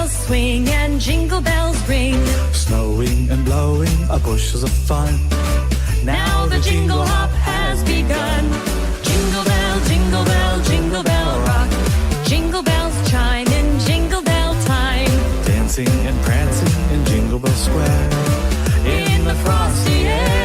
bells swing and jingle bells ring. Snowing and blowing are bushels of fun. Now the jingle hop has begun. Jingle bell rock. Jingle bells chime in jingle bell time. Dancing and prancing in Jingle Bell Square. In the frosty air.